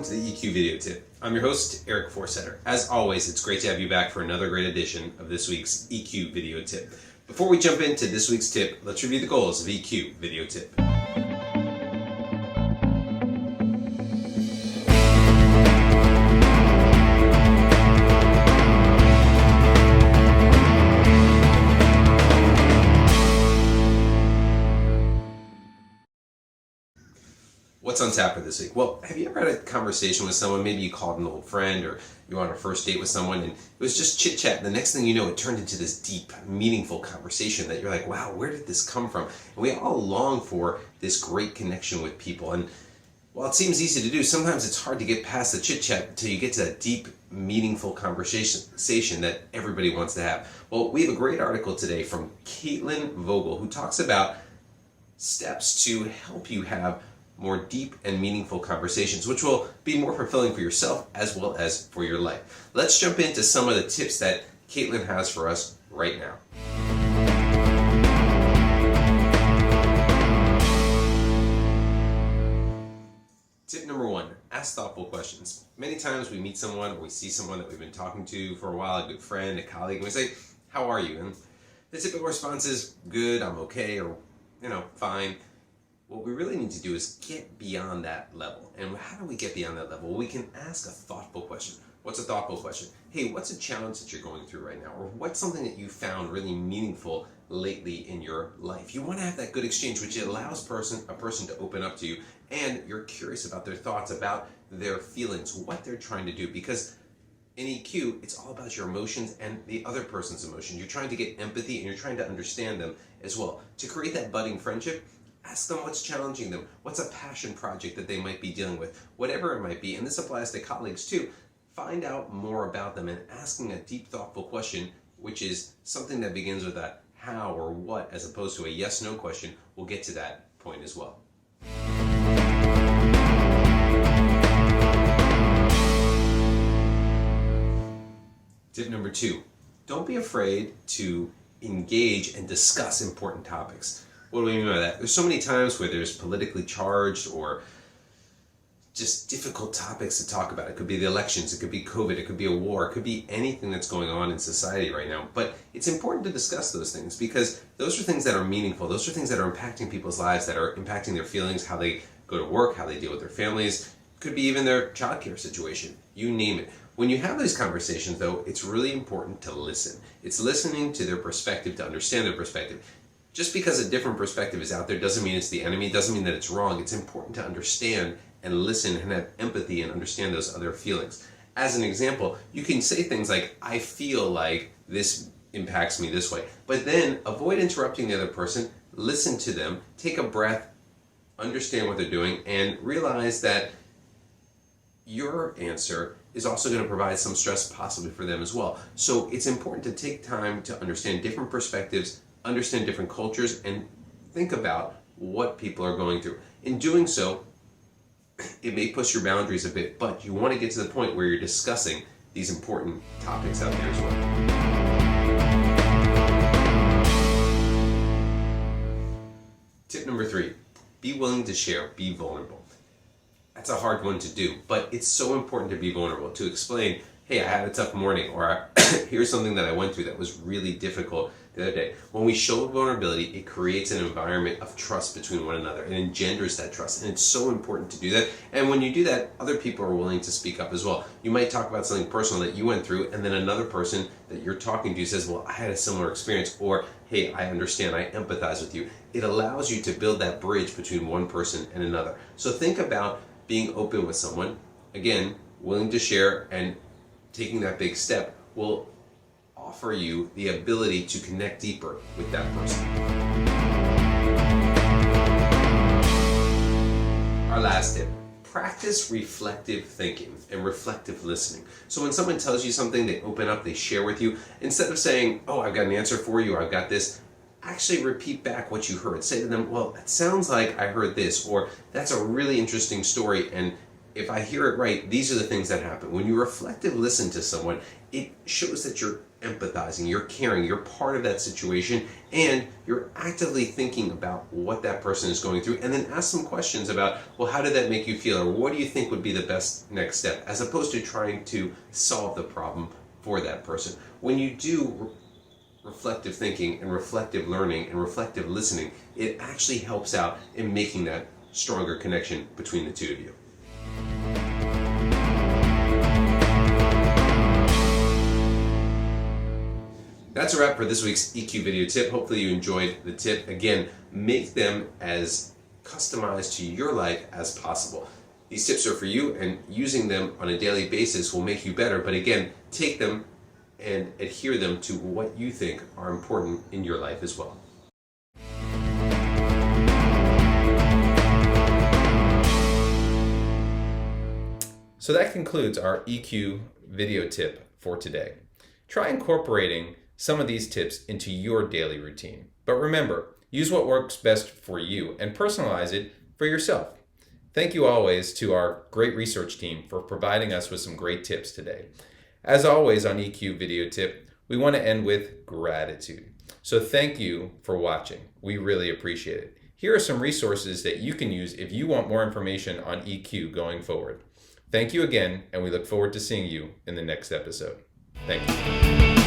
welcome to the EQ Video Tip. I'm your host, Eric Forsetter. As always, it's great to have you back for another great edition of this week's EQ Video Tip. Before we jump into this week's tip, let's review the goals of EQ Video Tip. What's on tap for this week? Well, have you ever had a conversation with someone? Maybe you called an old friend or you were on a first date with someone and it was just chit chat. The next thing you know, it turned into this deep, meaningful conversation that you're like, wow, where did this come from? And we all long for this great connection with people. And while it seems easy to do, sometimes it's hard to get past the chit chat until you get to that deep, meaningful conversation that everybody wants to have. Well, we have a great article today from Caitlin Vogel who talks about steps to help you have more deep and meaningful conversations, which will be more fulfilling for yourself as well as for your life. Let's jump into some of the tips that Caitlin has for us right now. Tip number one, ask thoughtful questions. Many times we meet someone or we see someone that we've been talking to for a while, a good friend, a colleague, and we say, how are you? And the typical response is, good, I'm okay, or, fine. What we really need to do is get beyond that level. And how do we get beyond that level? Well, we can ask a thoughtful question. What's a thoughtful question? Hey, what's a challenge that you're going through right now? Or what's something that you found really meaningful lately in your life? You want to have that good exchange, which allows a person to open up to you, and you're curious about their thoughts, about their feelings, what they're trying to do. Because in EQ, it's all about your emotions and the other person's emotions. You're trying to get empathy and you're trying to understand them as well. To create that budding friendship, ask them what's challenging them. What's a passion project that they might be dealing with? Whatever it might be, and this applies to colleagues too. Find out more about them and asking a deep, thoughtful question, which is something that begins with a how or what as opposed to a yes-no question. We'll get to that point as well. Tip number two, don't be afraid to engage and discuss important topics. What do we mean by that? There's so many times where there's politically charged or just difficult topics to talk about. It could be the elections, it could be COVID, it could be a war, it could be anything that's going on in society right now. But it's important to discuss those things because those are things that are meaningful. Those are things that are impacting people's lives, that are impacting their feelings, how they go to work, how they deal with their families. It could be even their childcare situation. You name it. When you have these conversations, though, it's really important to listen. It's listening to their perspective, to understand their perspective. Just because a different perspective is out there doesn't mean it's the enemy, doesn't mean that it's wrong. It's important to understand and listen and have empathy and understand those other feelings. As an example, you can say things like, I feel like this impacts me this way, but then avoid interrupting the other person, listen to them, take a breath, understand what they're doing, and realize that your answer is also going to provide some stress possibly for them as well. So it's important to take time to understand different perspectives, understand different cultures, and think about what people are going through. In doing so, it may push your boundaries a bit, but you want to get to the point where you're discussing these important topics out there as well. Tip number three, be willing to share, be vulnerable. That's a hard one to do, but it's so important to be vulnerable, to explain, hey, I had a tough morning, or here's something that I went through that was really difficult the other day. When we show vulnerability, it creates an environment of trust between one another. It engenders that trust, and it's so important to do that. And when you do that, other people are willing to speak up as well. You might talk about something personal that you went through, and then another person that you're talking to says, well, I had a similar experience, or hey, I understand, I empathize with you. It allows you to build that bridge between one person and another. So think about being open with someone, again, willing to share, and taking that big step will offer you the ability to connect deeper with that person. Our last tip, practice reflective thinking and reflective listening. So when someone tells you something, they open up, they share with you, instead of saying, oh, I've got an answer for you, or I've got this, actually repeat back what you heard. Say to them, well, it sounds like I heard this, or that's a really interesting story, and if I hear it right, these are the things that happen. When you reflective listen to someone, it shows that you're empathizing, you're caring, you're part of that situation, and you're actively thinking about what that person is going through, and then ask some questions about, well, how did that make you feel, or what do you think would be the best next step, as opposed to trying to solve the problem for that person. When you do reflective thinking and reflective learning and reflective listening, it actually helps out in making that stronger connection between the two of you. That's a wrap for this week's EQ video tip. Hopefully you enjoyed the tip. Again, make them as customized to your life as possible. These tips are for you, and using them on a daily basis will make you better. But again, take them and adhere them to what you think are important in your life as well. So that concludes our EQ video tip for today. Try incorporating some of these tips into your daily routine. But remember, use what works best for you and personalize it for yourself. Thank you always to our great research team for providing us with some great tips today. As always on EQ Video Tip, we want to end with gratitude. So thank you for watching. We really appreciate it. Here are some resources that you can use if you want more information on EQ going forward. Thank you again, and we look forward to seeing you in the next episode. Thank you.